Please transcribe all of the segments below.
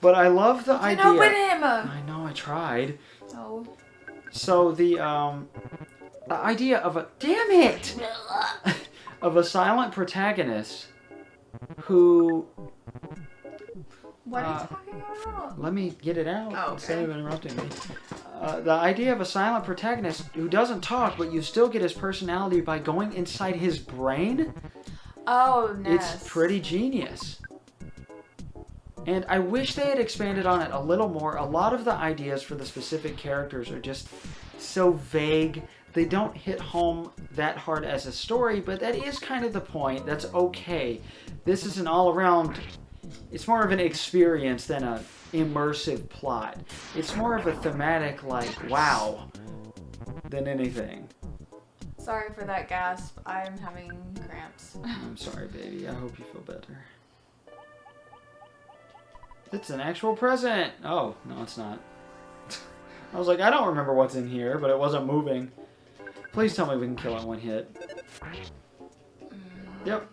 But I love the idea. Can open him! I know, I tried. Oh. So the idea of a... Damn it! Of a silent protagonist who... What are you talking about? Let me get it out instead of interrupting me. The idea of a silent protagonist who doesn't talk, but you still get his personality by going inside his brain. Oh, Ness. It's pretty genius. And I wish they had expanded on it a little more. A lot of the ideas for the specific characters are just so vague. They don't hit home that hard as a story, but that is kind of the point. That's okay. This is an all-around... It's more of an experience than an immersive plot. It's more of a thematic, like, wow, than anything. Sorry for that gasp. I'm having cramps. I'm sorry, baby. I hope you feel better. It's an actual present! Oh, no, it's not. I was like, I don't remember what's in here, but it wasn't moving. Please tell me we can kill it in one hit. Yep.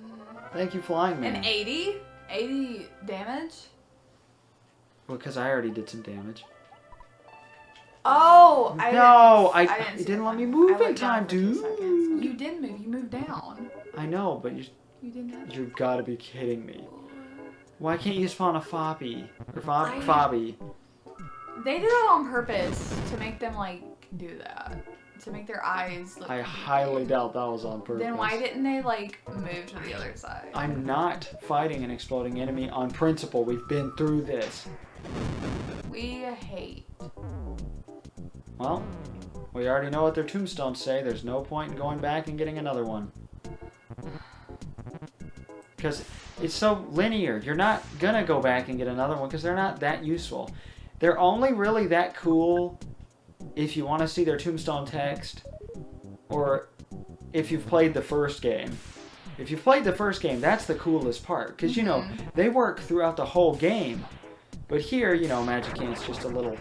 Thank you, Flying Man. An 80? 80 damage? Well, because I already did some damage. Oh! It didn't let me move in time, dude. You did move. You moved down. I know, but You didn't. you've got to be kidding me. Why can't you spawn a Foppy? Or Fobby? They did that on purpose to make them, like, do that. To make their eyes look... I highly doubt that was on purpose. Then why didn't they, like, move to the other side? I'm not fighting an exploding enemy on principle. We've been through this. We hate. Well, we already know what their tombstones say. There's no point in going back and getting another one. Because it's so linear. You're not going to go back and get another one because they're not that useful. They're only really that cool if you want to see their tombstone text or if you've played the first game. If you've played the first game, that's the coolest part. Because, you know, they work throughout the whole game. But here, you know, Magicant's just a little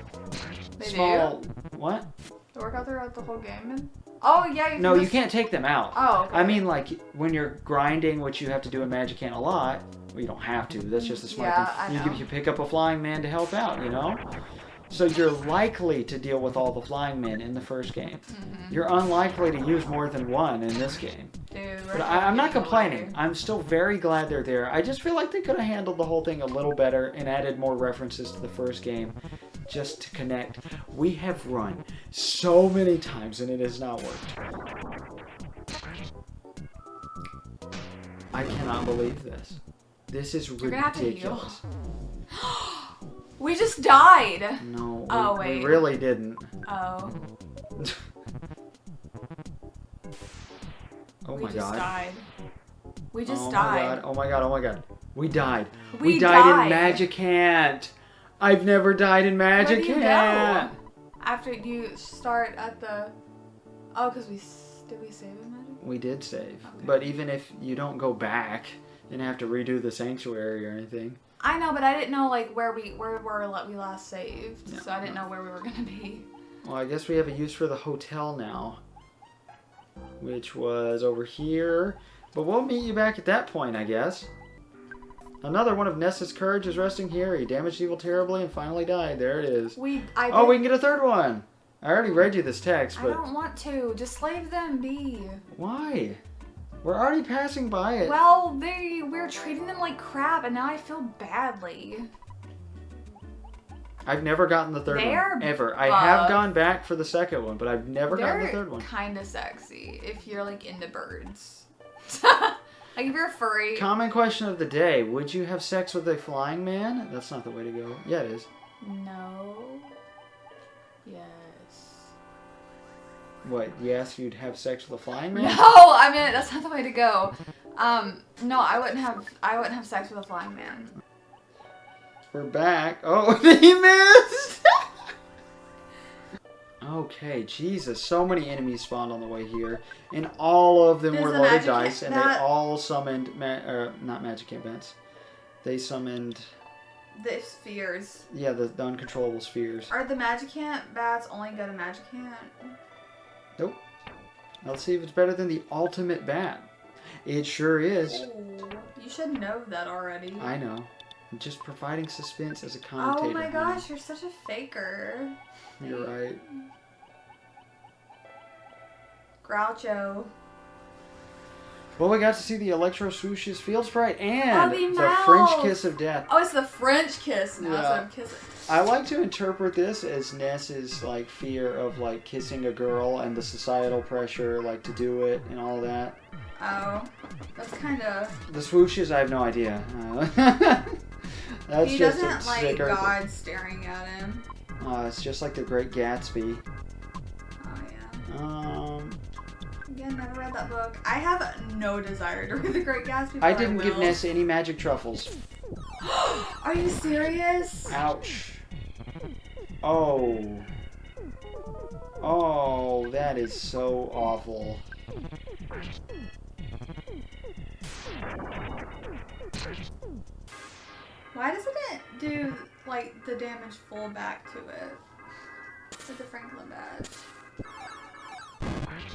small... Do? What? They work out throughout the whole game? And... Oh, yeah. No, you can't take them out. Oh, okay. I mean, like, when you're grinding, which you have to do in Magicant a lot, well, you don't have to. That's just a smart thing. I know. You pick up a Flying Man to help out, you know? So you're likely to deal with all the Flying Men in the first game. You're unlikely to use more than one in this game. Dude, but I'm not complaining. I'm still very glad they're there. I just feel like they could have handled the whole thing a little better and added more references to the first game just to connect. We have run so many times and it has not worked. I cannot believe this. This is ridiculous. We just died. No, we really didn't. Oh. Oh my god. We just died. We just died. Oh my god, oh my god. We died. We died in Magicant. I've never died in Magicant. Where do you go? After you start at the... Oh, because did we save in Magic? We did save. Okay. But even if you don't go back and have to redo the sanctuary or anything. I know, but I didn't know like where we last saved, so I didn't know where we were gonna be. Well, I guess we have a use for the hotel now, which was over here. But we'll meet you back at that point, I guess. Another one of Ness's courage is resting here. He damaged evil terribly and finally died. There it is. We can get a third one. I already read you this text, but... I don't want to. Just leave them be. Why? We're already passing by it. Well, we're treating them like crap, and now I feel badly. I've never gotten the third one, ever. I have gone back for the second one, but I've never gotten the third one. They're kind of sexy if you're, like, into birds. Like, if you're a furry. Common question of the day. Would you have sex with a flying man? That's not the way to go. Yeah, it is. No. Yes. What, yes, you'd have sex with a flying man? No, I mean that's not the way to go. No, I wouldn't have sex with a flying man. We're back. Oh, he missed! Okay, Jesus, so many enemies spawned on the way here, and all of them were loaded dice, and they all summoned, not Magicant bats. They summoned... The spheres. Yeah, the uncontrollable spheres. Are the Magicant bats only go to Magicant? Nope. Let's see if it's better than the ultimate bat. It sure is. Ooh, you should know that already. I know. Just providing suspense as a Oh commentator. my gosh, you're such a faker. You're right. Groucho. Well, we got to see the Electro Swoosh's Field Sprite and the the mouth. French Kiss of Death. Oh, it's the French kiss now. Yeah. Instead of kissing. I like to interpret this as Ness's like fear of like kissing a girl and the societal pressure like to do it and all that. Oh, that's kind of. The swooshes, I have no idea. That's He just doesn't a like sticker. God staring at him. It's just like the Great Gatsby. Oh yeah. Um, Again, never read that book. I have no desire to read The Great Gatsby. But I didn't give will. Ness any magic truffles. Are you serious? Ouch. Oh. Oh, that is so awful. Why doesn't it do like the damage full back to it? With the Franklin badge.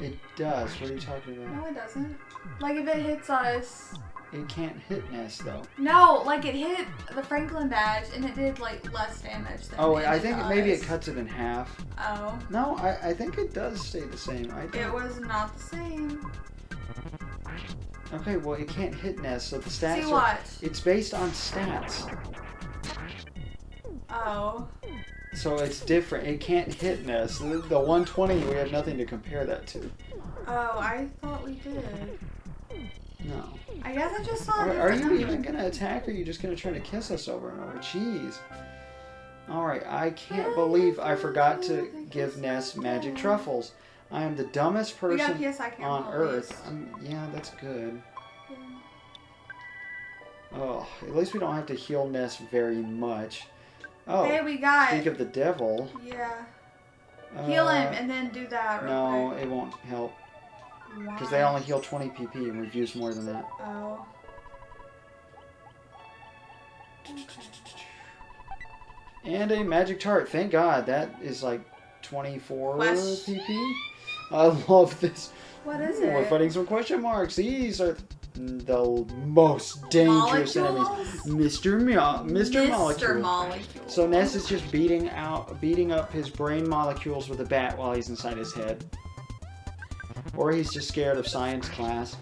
It does. What are you talking about? No, it doesn't. Like if it hits us. It can't hit Ness though. No, like it hit the Franklin badge and it did like less damage than Oh, it I did think to maybe us. it cuts it in half. Oh. No, I think it does stay the same. It was not the same. Okay, well it can't hit Ness, so the stats See, are. watch. It's based on stats, Oh. so it's different. It can't hit Ness. The 120, we have nothing to compare that to. Oh, I thought we did. No. I guess I just saw Are you different even number. gonna attack, or are you just gonna try to kiss us over and over? Jeez. Alright, I can't believe I forgot to give Ness magic truffles. I am the dumbest We got person PSI on camera Earth. Yeah, that's good. Oh, at least we don't have to heal Ness very much. Oh, Hey, we got. speak of the devil. Yeah. Heal uh, him and then do that real No, quick. it won't help. Why? Because they only heal 20 PP and we've used more than that. Oh. Okay. And a magic tart. Thank God. That is like 24 Flesh. PP. I love this. What is We're it? fighting some question marks. These are the most dangerous enemies. Molecules? Mr. Molecule. Molecule. So Ness is just beating up his brain molecules with a bat while he's inside his head. Or he's just scared of science class.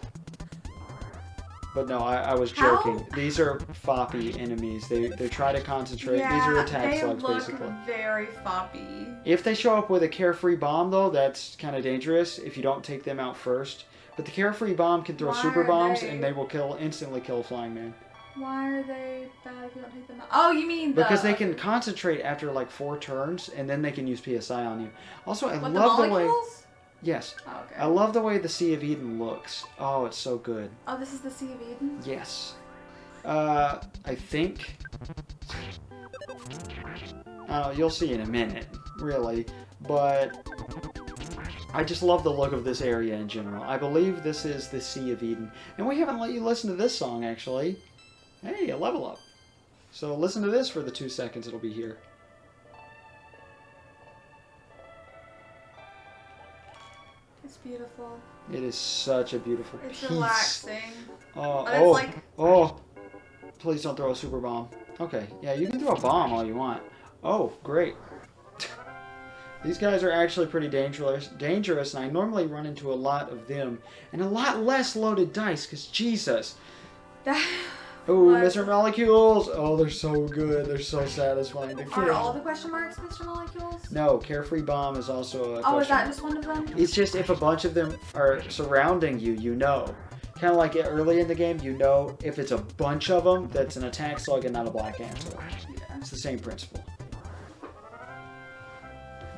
But no, I was joking. How? These are foppy enemies. They try to concentrate. Yeah, These are attack slugs, they look basically. very foppy. If they show up with a carefree bomb, though, that's kind of dangerous if you don't take them out first. But the carefree bomb can throw Why super are bombs, they- and they will instantly kill a flying man. Why are they bad if you don't take them out? Oh, you mean the... Because they can concentrate after like 4 turns, and then they can use PSI on you. Also, I What, love the the way. molecules? Yes, Oh, okay. I love the way the Sea of Eden looks. Oh, it's so good. Oh, this is the Sea of Eden? Yes. I think. You'll see in a minute, really. But I just love the look of this area in general. I believe this is the Sea of Eden. And we haven't let you listen to this song, actually. Hey, a level up. So listen to this for the 2 seconds it'll be here. It's beautiful. It is such a beautiful It's piece. relaxing. Oh, But it's oh, like... oh. Please don't throw a super bomb. Okay, yeah, you can throw a bomb all you want. Oh, great. These guys are actually pretty dangerous, and I normally run into a lot of them, and a lot less loaded dice, because Jesus. Oh, What? Mr. Molecules! Oh, they're so good. They're so satisfying to Are kill. all the question marks Mr. Molecules? No, Carefree Bomb is also a Oh, is question. that just one of them? It's just if a bunch of them are surrounding you, you know. Kind of like early in the game, you know if it's a bunch of them, that's an attack slug and not a black answer. Yeah. It's the same principle.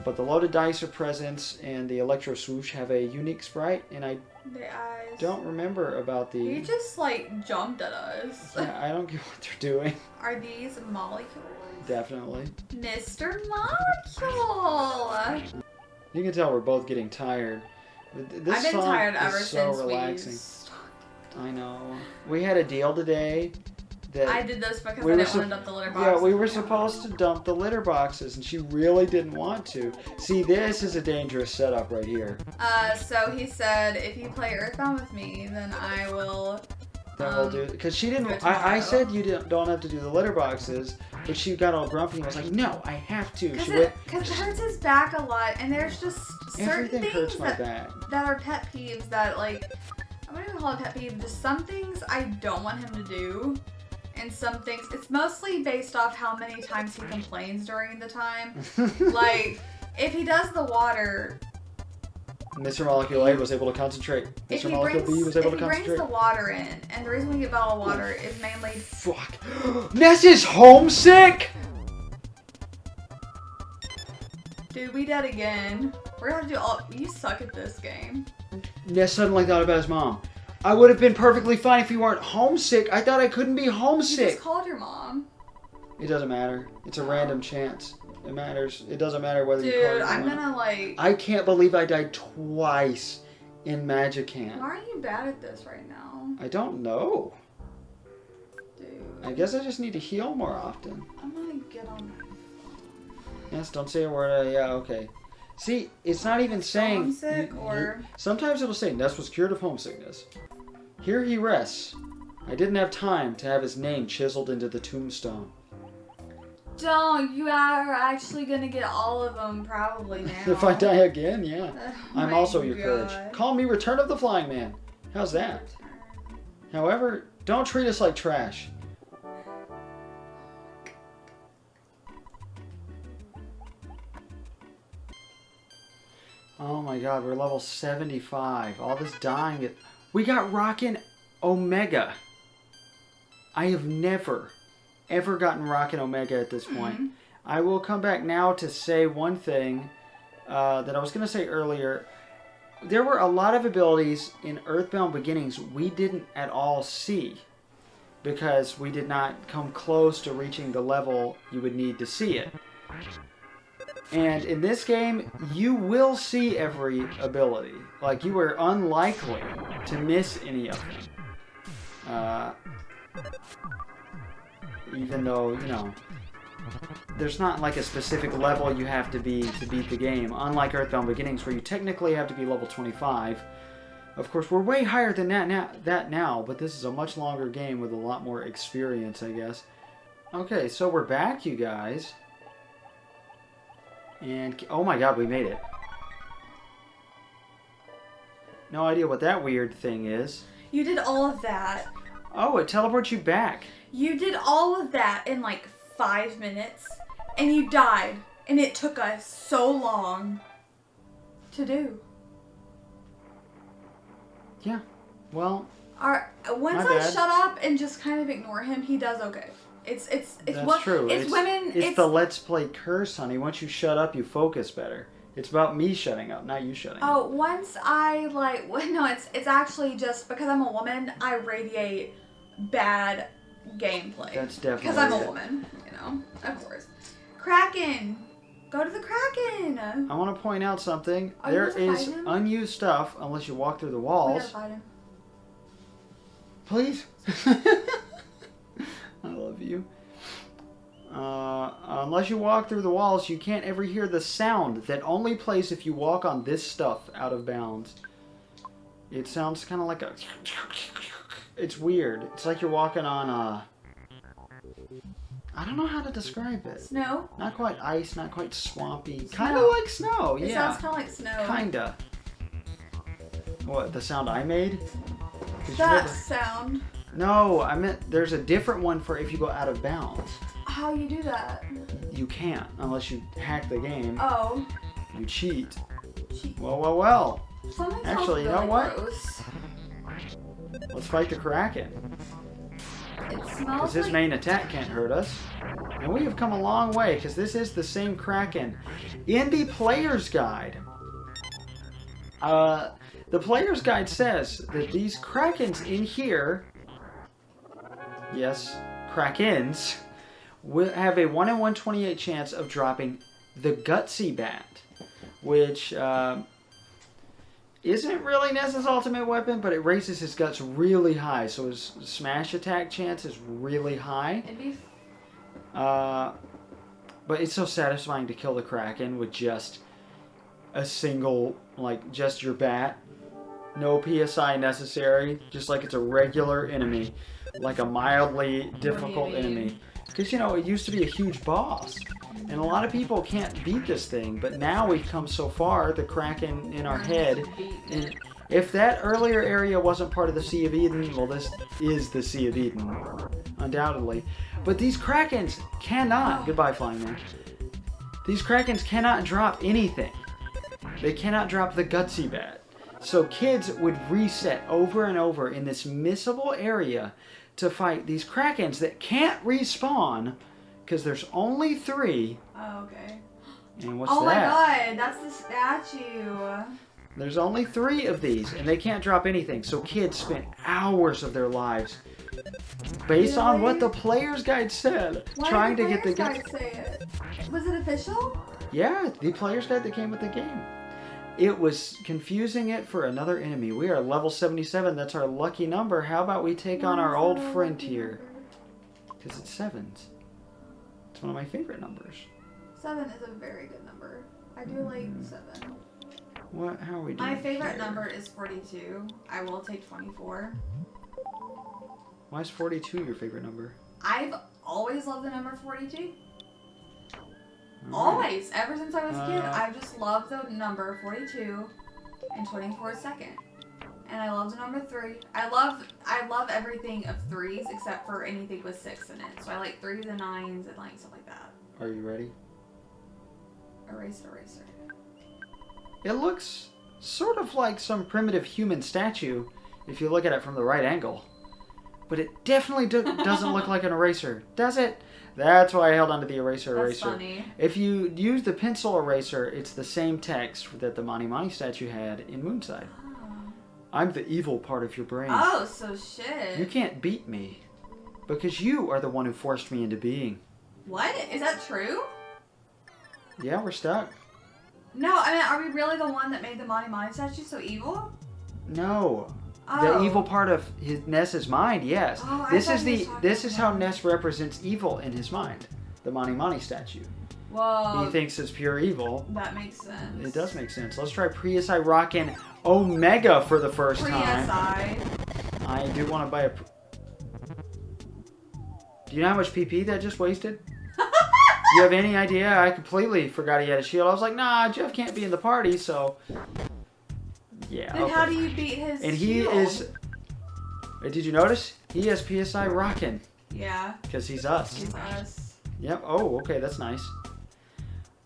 But the loaded dice are presents, and the Electro Swoosh have a unique sprite, and I The eyes. don't remember about the... You just, like, jumped at us. Yeah, I don't get what they're doing. Are these molecules? Definitely. Mr. Molecule! You can tell we're both getting tired. This I've been song tired is ever so since relaxing. I know. We had a deal today that... I did this because We I were didn't want to dump the litter box. Yeah, we were supposed to dump the litter boxes, and she really didn't want to. See, this is a dangerous setup right here. So he said, if you play EarthBound with me, then I will Then we'll do, because she didn't. do it I tomorrow. said you don't have to do the litter boxes, but she got all grumpy and was like, "No, I have to." Because She it went. hurts his back a lot, and there's just certain Everything things hurts my back. that are pet peeves that, like, I wouldn't even call it pet peeve, just some things I don't want him to do, and some things, it's mostly based off how many times he complains during the time. Like, if he does the water... Mr. Molecule A was able to concentrate. Mr. Molecule B was able to If he concentrate. brings the water in, and the reason we get bottled water is mainly... Fuck. Ness is homesick? Dude, we dead again. We're gonna have to do all... You suck at this game. Ness suddenly thought about his mom. I would have been perfectly fine if you weren't homesick. I thought I couldn't be You homesick. just called your mom. It doesn't matter. It's a random chance. It matters. It doesn't matter whether you call Dude, your I'm mom. gonna, like... I can't believe I died twice in Magican. Why are you bad at this right now? I don't know. Dude. I guess I just need to heal more often. I'm gonna get on my Yes, don't say a word. Yeah, okay. See, it's not even saying... homesick or... Sometimes it'll say Ness was cured of homesickness. Here he rests. I didn't have time to have his name chiseled into the tombstone. Don't, you are actually gonna get all of them probably now. If I die again, yeah. Oh I'm my also your God. courage. Call me Return of the Flying Man. How's that? However, don't treat us like trash. Oh my god, we're level 75. All this dying. We got Rockin' Omega. I have never, ever gotten Rockin' Omega at this point. Mm-hmm. I will come back now to say one thing that I was going to say earlier. There were a lot of abilities in EarthBound Beginnings we didn't at all see because we did not come close to reaching the level you would need to see it. And in this game, you will see every ability. Like, you are unlikely to miss any of them. Even though, you know, there's not like a specific level you have to be to beat the game. Unlike EarthBound Beginnings, where you technically have to be level 25. Of course, we're way higher than that now, but this is a much longer game with a lot more experience, I guess. Okay, so we're back, you guys. And, oh my god, we made it. No idea what that weird thing is. You did all of that. Oh, it teleports you back. You did all of that in like 5 minutes, and you died, and it took us so long to do. Yeah, well, Once my I bad. shut up and just kind of ignore him, he does okay. It's that's true. It's women. It's the Let's Play curse, honey. Once you shut up, you focus better. It's about me shutting up, not you shutting up. Oh, once I like, no, it's actually just because I'm a woman, I radiate bad gameplay. That's definitely because I'm a it. woman, you know, of course. Kraken, go to the Kraken. I want to point out something. Are you There gonna is fight him? unused stuff unless you walk through the We walls. gotta fight him. Please. I love you. Unless you walk through the walls, you can't ever hear the sound that only plays if you walk on this stuff out of bounds. It sounds kind of like a... It's weird. It's like you're walking on a... I don't know how to describe it. Snow. Not quite ice, not quite swampy. Snow. Kind of like snow, It yeah. sounds kind of like snow. Kinda. What, the sound I made? Did you hear That the- sound. No, I meant there's a different one for if you go out of bounds. How you do that? You can't unless you hack the game. Oh. You cheat. Cheat. Well. Something Actually, smells you know really what? gross. Let's fight the Kraken. It Because smells his like... main attack can't hurt us. And we have come a long way because this is the same Kraken. In the player's guide. The player's guide says that these Krakens in here, yes, Krakens, will have a 1 in 128 chance of dropping the Gutsy Bat, which isn't really Ness's ultimate weapon, but it raises his guts really high, so his smash attack chance is really high. It'd be... But it's so satisfying to kill the Kraken with just a single, like, just your bat. No PSI necessary. Just like it's a regular enemy. Like a mildly difficult enemy. Because, you know, it used to be a huge boss. And a lot of people can't beat this thing. But now we've come so far, the Kraken in our head. And if that earlier area wasn't part of the Sea of Eden, well, this is the Sea of Eden. Undoubtedly. But these Krakens cannot... Goodbye, Flying Man. These Krakens cannot drop anything. They cannot drop the Gutsy Bat. So kids would reset over and over in this missable area to fight these Krakens that can't respawn because there's only 3. Oh, okay. And what's that? Oh my god, that's the statue. There's only 3 of these, and they can't drop anything. So kids spent hours of their lives, based on what the player's guide said, trying to get the guide say it? Was it official? Yeah, the player's guide that came with the game. It was confusing it for another enemy. We are level 77. That's our lucky number. How about we take on our old friend here? Because it's 7s. It's one of my favorite numbers. 7 is a very good number. I do like 7. What? How are we doing? My favorite here? number is 42. I will take 24. Why is 42 your favorite number? I've always loved the number 42. All right. Always. Ever since I was a kid, I've just loved the number 42 and 24 second. And I love the number 3. I love everything of 3s except for anything with 6 in it. So I like 3s and 9s and like stuff like that. Are you ready? Eraser. It looks sort of like some primitive human statue if you look at it from the right angle. But it definitely doesn't look like an eraser, does it? That's why I held onto the eraser. That's funny. If you use the pencil eraser, it's the same text that the Mani Mani statue had in Moonside. Oh. I'm the evil part of your brain. Oh, so shit. You can't beat me. Because you are the one who forced me into being. What? Is that true? Yeah, we're stuck. No, I mean, are we really the one that made the Mani Mani statue so evil? No. Oh. The evil part of Ness's mind, yes. Oh, This is how Ness represents evil in his mind. The Mani Mani statue. Well, He thinks it's pure evil. that makes sense. It does make sense. Let's try PSI Rockin' Omega for the first time. PSI. I do want to buy a... Do you know how much PP that just wasted? Do you have any idea? I completely forgot he had a shield. I was like, nah, Jeff can't be in the party, so... Yeah. Then how do you beat his And he shield? is... Did you notice? He has PSI Rockin'. Yeah. Because he's us. He's us. Yep. Oh, okay, that's nice.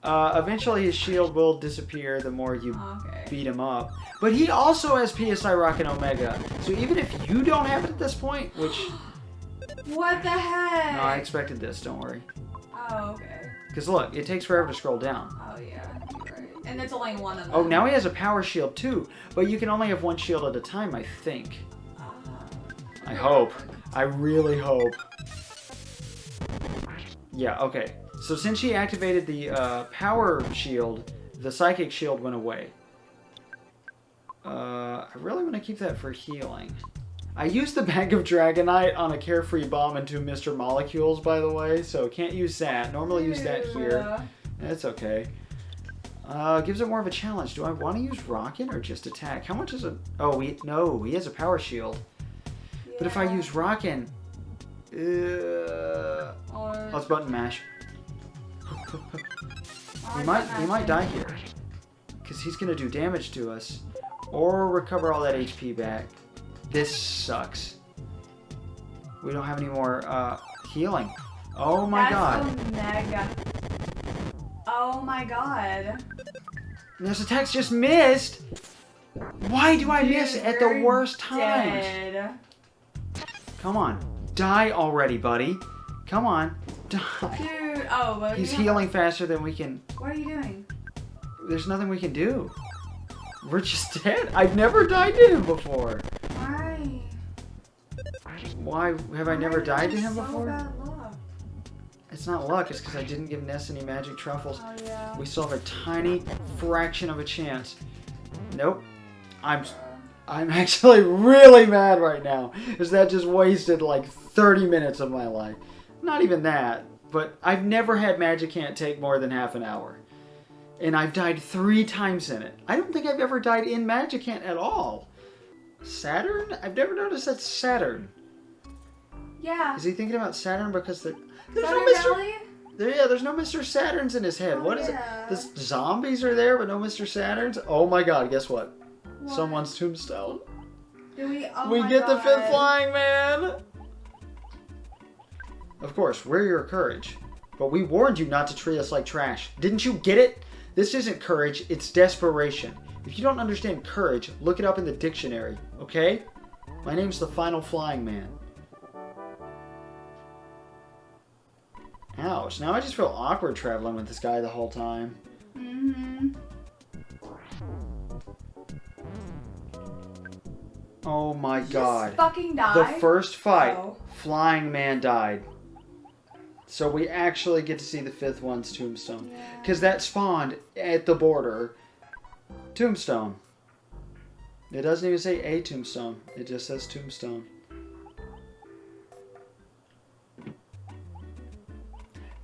Eventually his shield will disappear the more you beat him up. But he also has PSI Rockin' Omega. So even if you don't have it at this point, which... What the heck? No, I expected this, don't worry. Oh, okay. Because look, it takes forever to scroll down. Oh, yeah. You're right. And it's only one of them. Oh, now he has a power shield too. But you can only have one shield at a time, I think. I hope. I really hope. Yeah, okay. So since she activated the power shield, the psychic shield went away. I really want to keep that for healing. I used the bag of Dragonite on a Carefree Bomb and 2 Mr. Molecules, by the way, so can't use that. Normally use that here. That's okay. Gives it more of a challenge. Do I want to use Rockin' or just attack? How much is it? Oh, no, he has a power shield. Yeah. But if I use Rockin'... let's button mash. He might die here. Because he's going to do damage to us. Or recover all that HP back. This sucks. We don't have any more healing. Oh my god. Omega. Oh my god. And this attack's just missed. Why do I miss at the worst times? Dead. Come on. Die already, buddy. Come on. Die. Dude, oh, well, He's healing faster than we can. What are you doing? There's nothing we can do. We're just dead. I've never died to him before. Why? Why have I never died to him before? Bad luck. It's not luck. It's because I didn't give Ness any magic truffles. Oh, yeah. We still have a tiny fraction of a chance. Nope. I'm actually really mad right now. Because that just wasted like 30 minutes of my life. Not even that. But I've never had Magicant take more than half an hour. And I've died 3 times in it. I don't think I've ever died in Magicant at all. Saturn? I've never noticed that's Saturn. Yeah. Is he thinking about Saturn because there's Saturn no Mr. Valley? There's no Mr. Saturns in his head. Oh, What is yeah. it? The zombies are there, but no Mr. Saturns? Oh my god, guess what? What? Someone's tombstone. Do we? Oh We my get the God. fifth flying man! Of course, we're your courage. But we warned you not to treat us like trash. Didn't you get it? This isn't courage, it's desperation. If you don't understand courage, look it up in the dictionary, okay? My name's the Final Flying Man. Ouch, now I just feel awkward traveling with this guy the whole time. Mm-hmm. Oh my god. Just fucking die? The first fight, Oh. Flying Man died. So we actually get to see the fifth one's tombstone. Yeah. Because that spawned at the border. Tombstone. It doesn't even say a tombstone. It just says tombstone.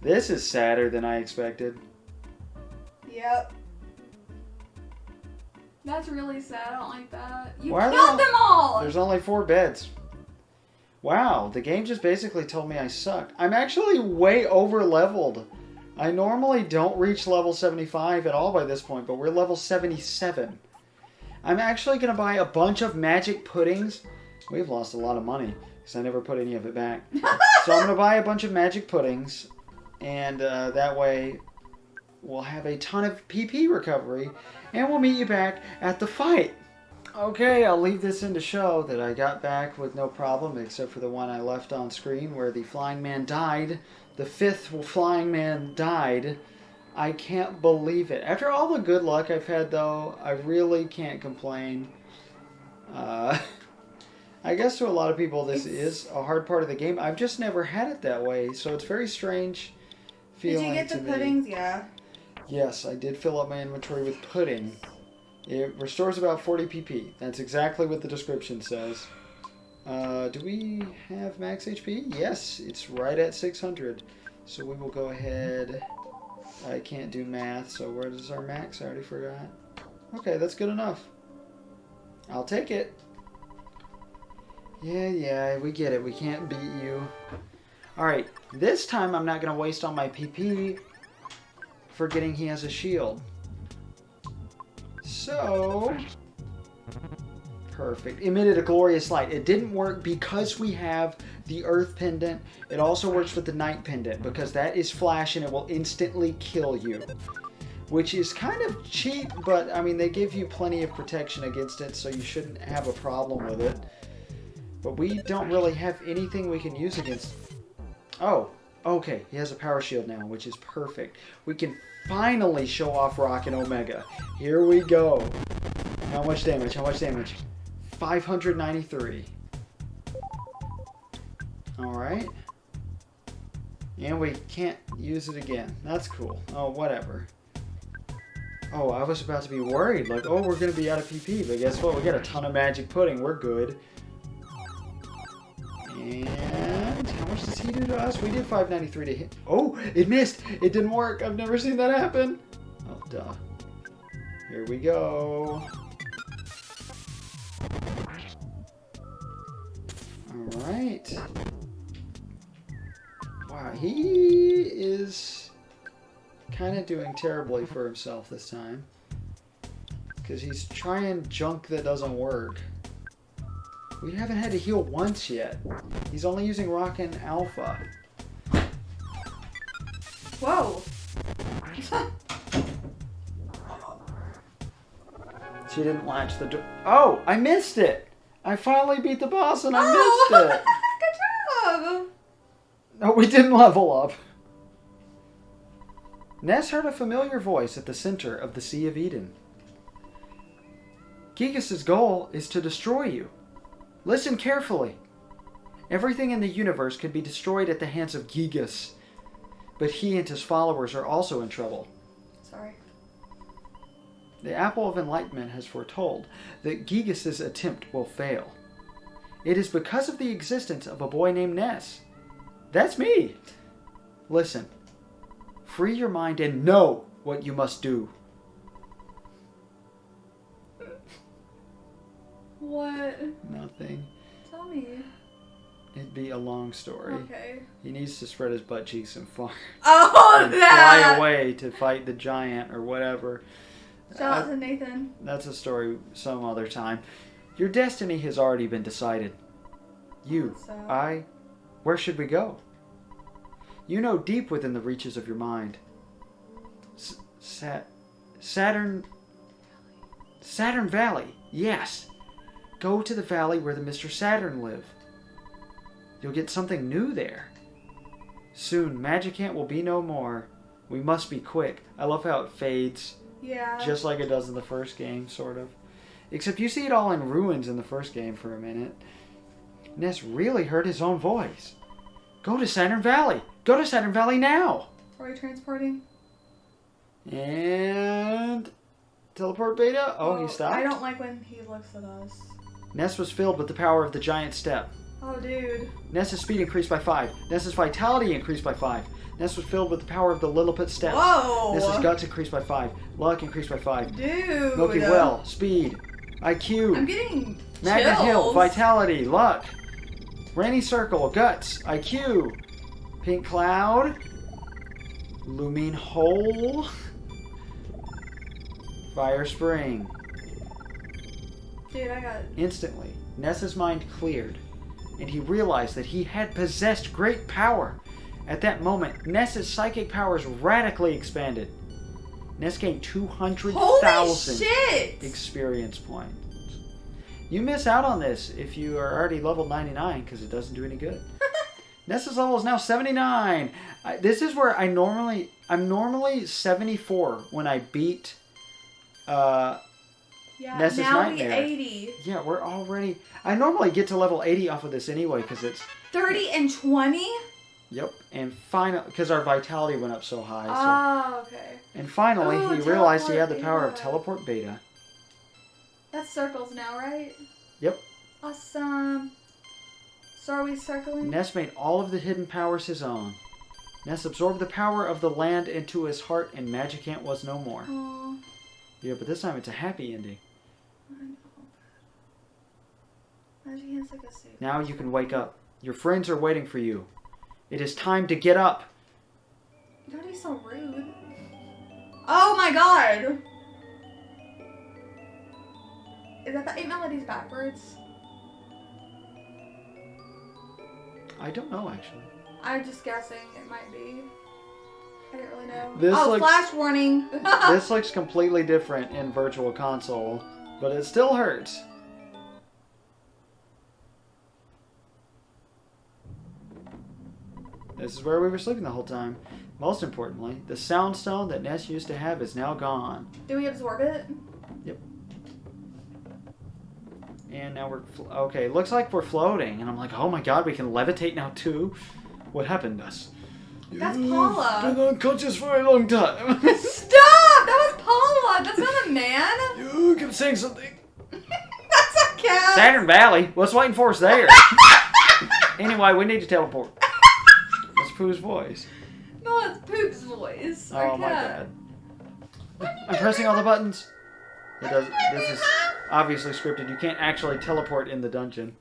This is sadder than I expected. Yep. That's really sad. I don't like that. You Why are killed there- them all! There's only 4 beds. Wow, the game just basically told me I suck. I'm actually way over leveled. I normally don't reach level 75 at all by this point, but we're level 77. I'm actually going to buy a bunch of magic puddings. We've lost a lot of money because I never put any of it back. So I'm going to buy a bunch of magic puddings, and that way we'll have a ton of PP recovery, and we'll meet you back at the fight. Okay, I'll leave this in to show that I got back with no problem, except for the one I left on screen where the flying man died. The fifth flying man died. I can't believe it. After all the good luck I've had, though, I really can't complain. I guess to a lot of people this is a hard part of the game. I've just never had it that way, so it's very strange feeling Did you get the to me. puddings? Yeah. Yes, I did fill up my inventory with pudding. It restores about 40 PP. That's exactly what the description says. Do we have max HP? Yes, it's right at 600. So we will go ahead. I can't do math, so where does our max? I already forgot. Okay, that's good enough. I'll take it. Yeah, we get it. We can't beat you. Alright, this time I'm not going to waste all my PP forgetting he has a shield. So, perfect. Emitted a glorious light. It didn't work because we have the Earth pendant. It also works with the Night pendant because that is flash and it will instantly kill you. Which is kind of cheap, but I mean, they give you plenty of protection against it, so you shouldn't have a problem with it. But we don't really have anything we can use against... Oh, okay. He has a power shield now, which is perfect. We can finally show off Rock and Omega. Here we go. How much damage? How much damage? 593. Alright. And we can't use it again. That's cool. Oh, whatever. Oh, I was about to be worried. Like, oh, we're going to be out of PP. But guess what? We got a ton of magic pudding. We're good. And how much does he do to us? We did 593 to hit. Oh, it missed. It didn't work. I've never seen that happen. Oh, duh. Here we go. Alright. Wow, he is kind of doing terribly for himself this time. Because he's trying junk that doesn't work. We haven't had to heal once yet. He's only using Rockin' Alpha. Whoa. She didn't latch the door. Oh, I missed it! I finally beat the boss and I missed it! Good job! No, we didn't level up. Ness heard a familiar voice at the center of the Sea of Eden. Gigas' goal is to destroy you. Listen carefully. Everything in the universe could be destroyed at the hands of Gigas, but he and his followers are also in trouble. Sorry. The Apple of Enlightenment has foretold that Gigas' attempt will fail. It is because of the existence of a boy named Ness. That's me! Listen. Free your mind and know what you must do. What? Nothing. Tell me. It'd be a long story. Okay. He needs to spread his butt cheeks and fly. Oh, and that! fly away to fight the giant or whatever. Shout out to Nathan. That's a story some other time. Your destiny has already been decided. You, So. where should we go? You know deep within the reaches of your mind. Saturn Valley, yes. Go to the valley where the Mr. Saturn live. You'll get something new there. Soon, Magicant will be no more. We must be quick. I love how it fades. Yeah. Just like it does in the first game, sort of. Except you see it all in ruins in the first game for a minute. Ness really heard his own voice. Go to Saturn Valley. Go to Saturn Valley now. Are we transporting? And... teleport beta? Oh, he stopped? I don't like when he looks at us. Ness was filled with the power of the giant step. Oh, dude. Ness's speed increased by 5. Ness's vitality increased by 5. Ness was filled with the power of the Lilliput step. Whoa! Ness's guts increased by 5. Luck increased by 5. Dude! Milky Well, speed, IQ. I'm getting Magnet chills. Hill, vitality, luck. Rainy Circle, guts, IQ. Pink Cloud. Lumine Hole. Fire Spring. Dude, I got... Instantly, Ness's mind cleared, and he realized that he had possessed great power. At that moment, Ness's psychic powers radically expanded. Ness gained 200,000 experience points. You miss out on this if you are already level 99 because it doesn't do any good. Ness's level is now 79. This is where I'm normally 74 when I beat Ness's now Nightmare. we 80. Yeah, we're already... I normally get to level 80 off of this anyway because it's... 30 and 20? Yep, and finally, because our vitality went up so high. Oh, okay. And finally, Ooh, he realized he had the teleport power of beta. teleport beta. That's circles now, right? Yep. Awesome. So are we circling? Ness made all of the hidden powers his own. Ness absorbed the power of the land into his heart, and Magicant was no more. Aww. Yeah, but this time it's a happy ending. I know. Magicant's like a safe. Now you can wake up. Your friends are waiting for you. It is time to get up. Don't be so rude. Oh my god! Is that the 8 melodies backwards? I don't know, actually. I'm just guessing it might be. I didn't really know. This looks- flash warning! This looks completely different in Virtual Console, but it still hurts. This is where we were sleeping the whole time. Most importantly, the sound stone that Ness used to have is now gone. Do we absorb it? Yep. And now we're... okay, looks like we're floating. And I'm like, oh my god, we can levitate now too? What happened, Ness? That's You've Paula. been unconscious for a long time. Stop! That was Paula! That's not a man! You kept saying something. That's a cat! Saturn Valley? What's waiting for us there? Anyway, we need to teleport. That's Pooh's voice. No, it's Poop's voice. Oh Our my cat. god. I'm pressing all the buttons. It does. This is obviously scripted. You can't actually teleport in the dungeon.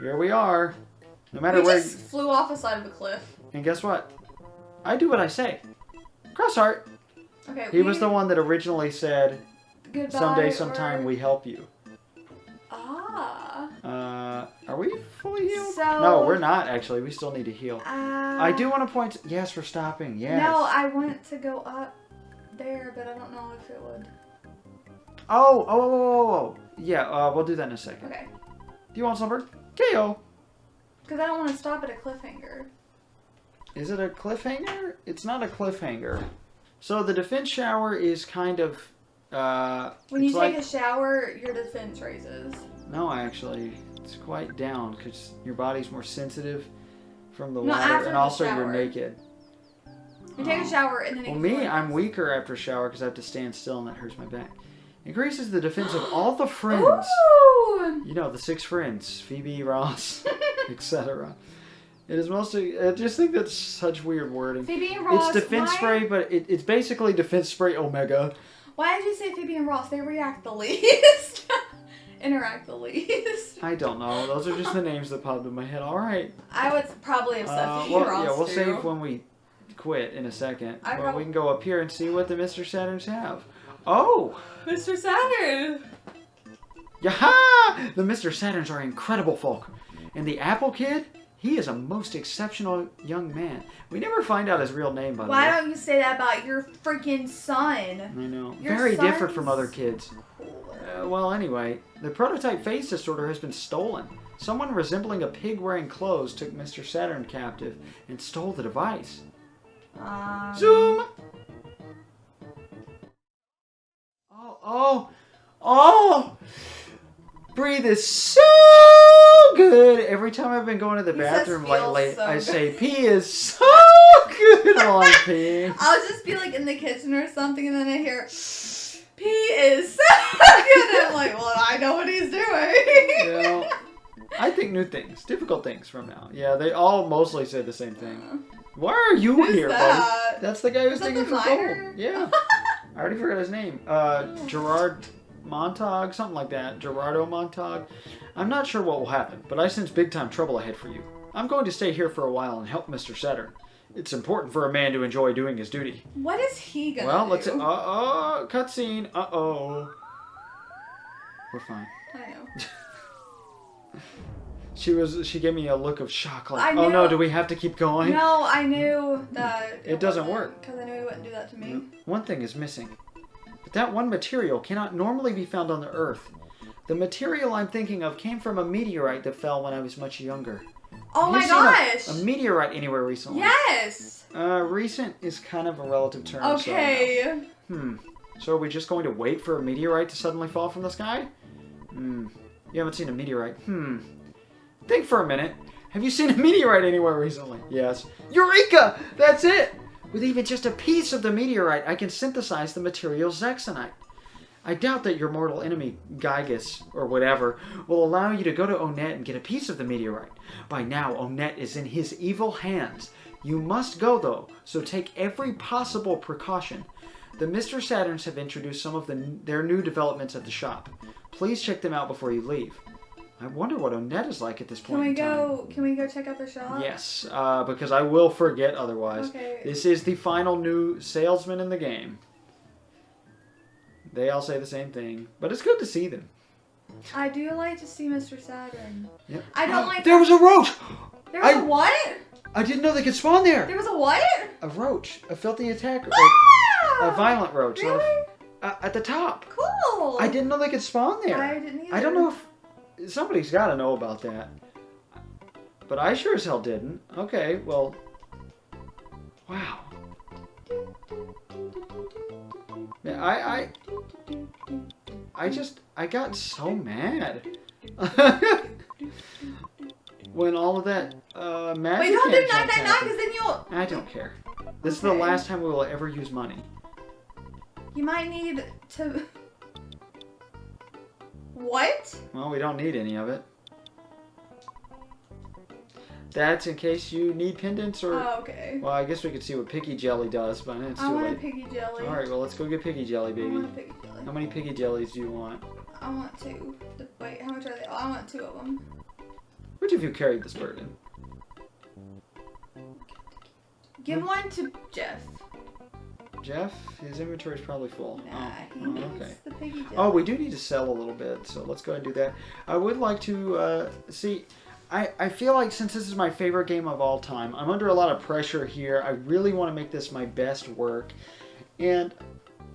Here we are. No matter We where. just flew off the side of a cliff. And guess what? I do what I say. Cross heart. Okay. He was the one that originally said, Goodbye, "Someday, sometime, or... we help you." Are we fully healed? So- No, we're not actually. We still need to heal. I do I want to point. Yes, we're stopping. Yes. No, I want to go up there, but I don't know if it would. Oh. Yeah, we'll do that in a second. Okay. Do you want some? KO. Because I don't want to stop at a cliffhanger. Is it a cliffhanger? It's not a cliffhanger. So the defense shower is kind of... When you it's take like... a shower, your defense raises. No, actually. It's quite down because your body's more sensitive from the No, water. after And the also shower. you're naked. You take a shower and then Well, it me, gets I'm worse. weaker after a shower because I have to stand still and that hurts my back. Increases the defense of all the friends. Ooh! You know, the 6 friends. Phoebe, Ross, etc. It is mostly... I just think that's such weird wording. Phoebe and Ross. It's defense spray, but it's basically defense spray Omega. Why did you say Phoebe and Ross? They react the least. interact the least? I don't know. Those are just the names that popped in my head. All right. I would probably have said we'll save when we quit in a second. We can go up here and see what the Mr. Saturns have. Oh! Mr. Saturn! Yaha! The Mr. Saturns are incredible folk. And the Apple Kid? He is a most exceptional young man. We never find out his real name, by the way. Why don't you say that about your freaking son? I know. Your Very son's different from other kids. Well, anyway, the prototype face disorder has been stolen. Someone resembling a pig wearing clothes took Mr. Saturn captive and stole the device. Zoom! Oh! Breathe is so good. Every time I've been going to the bathroom lately, I say pee is so good while I'm peeing. I'll just be like in the kitchen or something, and then I hear pee is so good. And I'm like, well, I know what he's doing. Yeah. I think new things, difficult things from now. Yeah, they all mostly say the same thing. Why are you here, buddy? That's the guy who's digging for gold. Yeah. I already forgot his name. Gerard Montag, something like that. Gerardo Montag. I'm not sure what will happen, but I sense big time trouble ahead for you. I'm going to stay here for a while and help Mr. Saturn. It's important for a man to enjoy doing his duty. What is he gonna do? Well, let's... cutscene. Uh-oh. We're fine. I know. She gave me a look of shock, like, oh no, do we have to keep going? No, I knew that it doesn't work. Because I knew he wouldn't do that to me. One thing is missing. But that one material cannot normally be found on the Earth. The material I'm thinking of came from a meteorite that fell when I was much younger. Oh my gosh! A meteorite anywhere recently? Yes! Recent is kind of a relative term. Okay. So are we just going to wait for a meteorite to suddenly fall from the sky? You haven't seen a meteorite. Think for a minute. Have you seen a meteorite anywhere recently? Yes. Eureka! That's it! With even just a piece of the meteorite, I can synthesize the material Zexonite. I doubt that your mortal enemy, Gygus, or whatever, will allow you to go to Onet and get a piece of the meteorite. By now, Onet is in his evil hands. You must go, though, so take every possible precaution. The Mr. Saturns have introduced some of their new developments at the shop. Please check them out before you leave. I wonder what Onet is like at this point in time. Can we go check out the shop? Yes, because I will forget otherwise. Okay. This is the final new salesman in the game. They all say the same thing, but it's good to see them. I do like to see Mr. Saturn. Yep. I don't like... There was a roach! There was a what? I didn't know they could spawn there. There was a what? A roach. A filthy attacker. Ah! A violent roach. Really? At the top. Cool. I didn't know they could spawn there. I didn't either. I don't know if... Somebody's got to know about that. But I sure as hell didn't. Okay, well... Wow. Yeah, I got so mad. When all of that magic... Wait, don't do 999 because then you'll... I don't care. This is the last time we will ever use money. You might need to... What? Well, we don't need any of it. That's in case you need pendants or... Oh, okay. Well, I guess we could see what Piggy Jelly does, but it's too late. I want a Piggy Jelly. Alright, well, let's go get Piggy Jelly, baby. I want a Piggy Jelly. How many Piggy Jellies do you want? I want 2. Wait, how much are they? Oh, I want 2 of them. Which of you carried this burden? Give one to Jeff. Jeff? His inventory is probably full. Nah, he needs okay. the Piggy Jelly. Oh, we do need to sell a little bit, so let's go ahead and do that. I would like to see... I feel like since this is my favorite game of all time, I'm under a lot of pressure here. I really want to make this my best work. And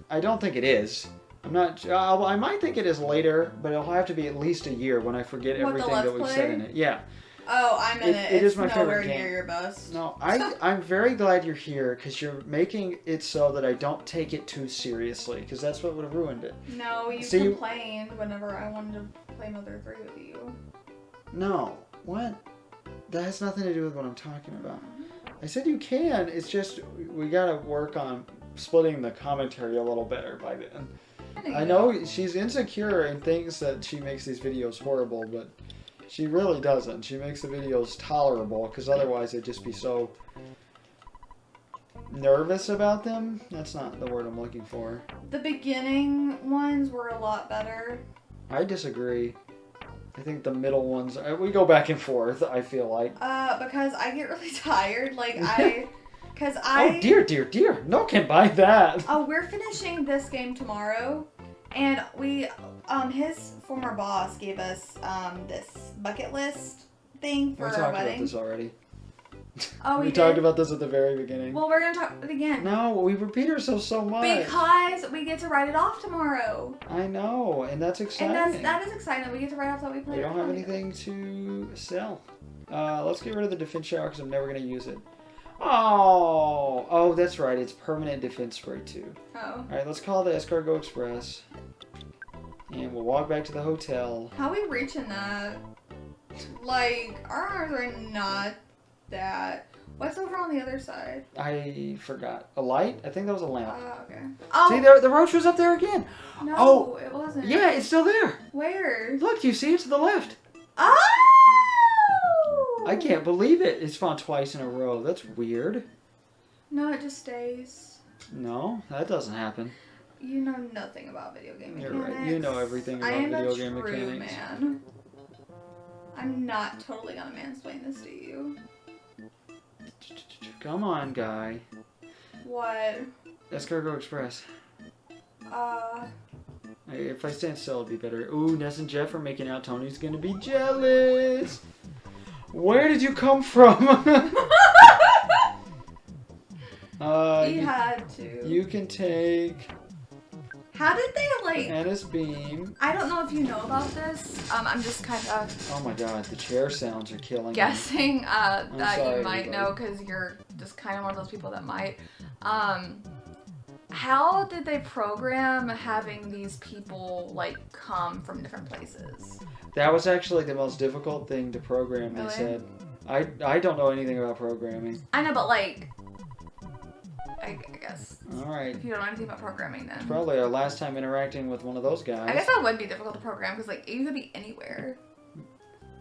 I don't think it is. I'm not... I might think it is later, but it'll have to be at least a year when I forget everything that we've said in it. Yeah. Oh, I'm in it. It is my nowhere favorite game. near your best. No, I'm very glad you're here because you're making it so that I don't take it too seriously because that's what would have ruined it. No, you complained whenever I wanted to play Mother 3 with you. No. What? That has nothing to do with what I'm talking about. I said you can. It's just we gotta work on splitting the commentary a little better by then. I know she's insecure and thinks that she makes these videos horrible, but she really doesn't. She makes the videos tolerable because otherwise they'd just be so nervous about them. That's not the word I'm looking for. The beginning ones were a lot better. I disagree. I think the middle ones, we go back and forth, I feel like. Because I get really tired. Oh, dear. No can buy that. Oh, we're finishing this game tomorrow. And his former boss gave us, this bucket list thing for our wedding. We talked about this already. Oh, we talked about this at the very beginning. Well, we're going to talk about it again. No, we repeat ourselves so much. Because we get to write it off tomorrow. I know, and that's exciting. And that is exciting. We get to write off that we played. We don't have anything to sell. Let's get rid of the defense shower because I'm never going to use it. Oh, that's right. It's permanent defense spray too. Oh. All right, let's call the Escargot Express. And we'll walk back to the hotel. How are we reaching that? Like, our arms are not that. What's over on the other side? I forgot. A light? I think that was a lamp. Okay. Oh. See, the roach was up there again. No, it wasn't. Yeah, it's still there. Where? Look, you see it to the left. Oh! I can't believe it. It spawned twice in a row. That's weird. No, it just stays. No, that doesn't happen. You know nothing about video game mechanics. You're right. You know everything about video game mechanics. I am a true man. I'm not totally gonna mansplain this to you. Come on, guy. What? Escargot Express. If I stand still, it'd be better. Ooh, Ness and Jeff are making out. Tony's gonna be jealous. Where did you come from? He had to. You can take... How did they, like... Anna's beam. I don't know if you know about this. I'm just kind of... Oh my god, the chair sounds are killing guessing, me. that sorry, you might know because you're just kind of one of those people that might. How did they program having these people, like, come from different places? That was actually the most difficult thing to program, Really? they said. I don't know anything about programming. I know, but, like... I guess. Alright. If you don't know anything about programming, then... It's probably our last time interacting with one of those guys. I guess that would be difficult to program, because, like, you could be anywhere.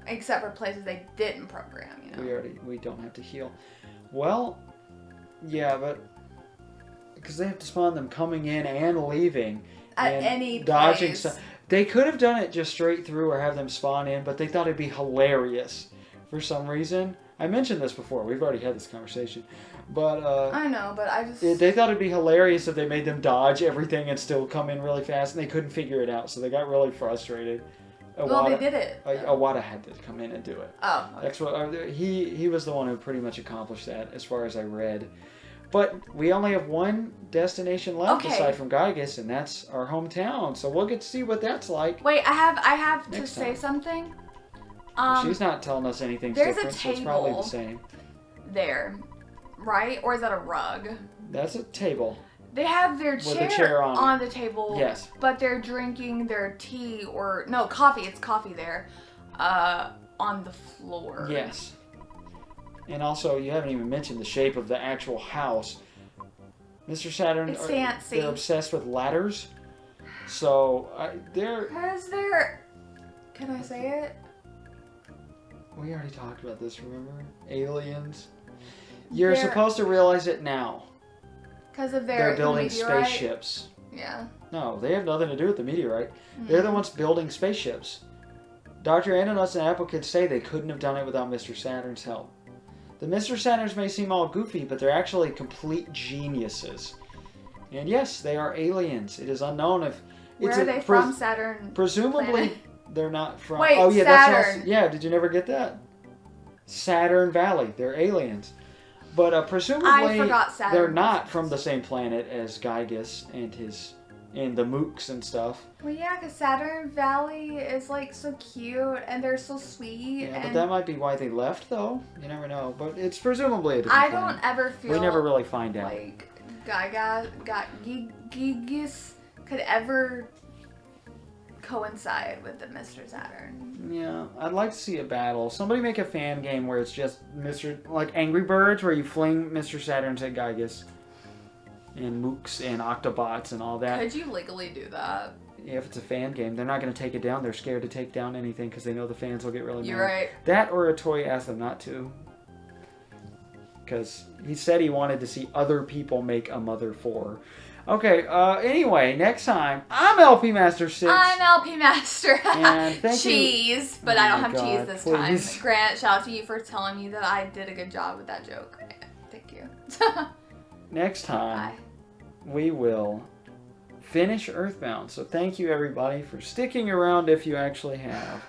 Except for places they didn't program, you know? We don't have to heal. Well, yeah, but... Because they have to spawn them coming in and leaving. At and any dodging place. stuff. They could have done it just straight through or have them spawn in, but they thought it'd be hilarious for some reason. I mentioned this before. We've already had this conversation. But, I know, but I just... They thought it'd be hilarious if they made them dodge everything and still come in really fast, and they couldn't figure it out, so they got really frustrated. Well, they did it. Awada had to come in and do it. Oh. Okay. That's what he was the one who pretty much accomplished that, as far as I read. But we only have one destination left aside from Gygus, and that's our hometown. So we'll get to see what that's like. Wait, I have to say time. something. She's not telling us anything there's different, a so it's probably the table same. There, right? Or is that a rug? That's a table. They have their With a chair on the table. Yes. But they're drinking their tea or no coffee. It's coffee there, on the floor. Yes. And also, you haven't even mentioned the shape of the actual house. Mr. Saturn, It's fancy. They're obsessed with ladders. So, they're... Because they're... Can I say it? We already talked about this, remember? Aliens. You're supposed to realize it now. Because of They're building meteorite? spaceships. Yeah. No, they have nothing to do with the meteorite. They're the ones building spaceships. Dr. Ananas and Apple could say they couldn't have done it without Mr. Saturn's help. The Mr. Saturns may seem all goofy, but they're actually complete geniuses. And yes, they are aliens. It is unknown if... Where are they from, Saturn? Presumably, planet? They're not from... Wait, oh, yeah, Saturn. That's yeah, did you never get that? Saturn Valley. They're aliens. But presumably, I forgot Saturn. They're not from the same planet as Gygus and the mooks and stuff. Well, yeah, because Saturn Valley is, like, so cute, and they're so sweet. Yeah, and but that might be why they left, though. You never know. But it's presumably a different I planet. don't ever feel We never really find out. like Gygus could ever coincide with the Mr. Saturn. Yeah, I'd like to see a battle. Somebody make a fan game where it's just like Angry Birds, where you fling Mr. Saturns at Gygus. And mooks and Octobots and all that. Could you legally do that? Yeah, if it's a fan game, they're not going to take it down. They're scared to take down anything because they know the fans will get really mad. You're right. That or a toy asked them not to. Because he said he wanted to see other people make a Mother 4. Okay, anyway, next time, I'm LP Master 6. I'm LP Master. And thank cheese, but Oh I don't my have God, cheese this please. time. Grant, shout out to you for telling me that I did a good job with that joke. Thank you. Next time, Bye. we will finish EarthBound. So thank you, everybody, for sticking around if you actually have.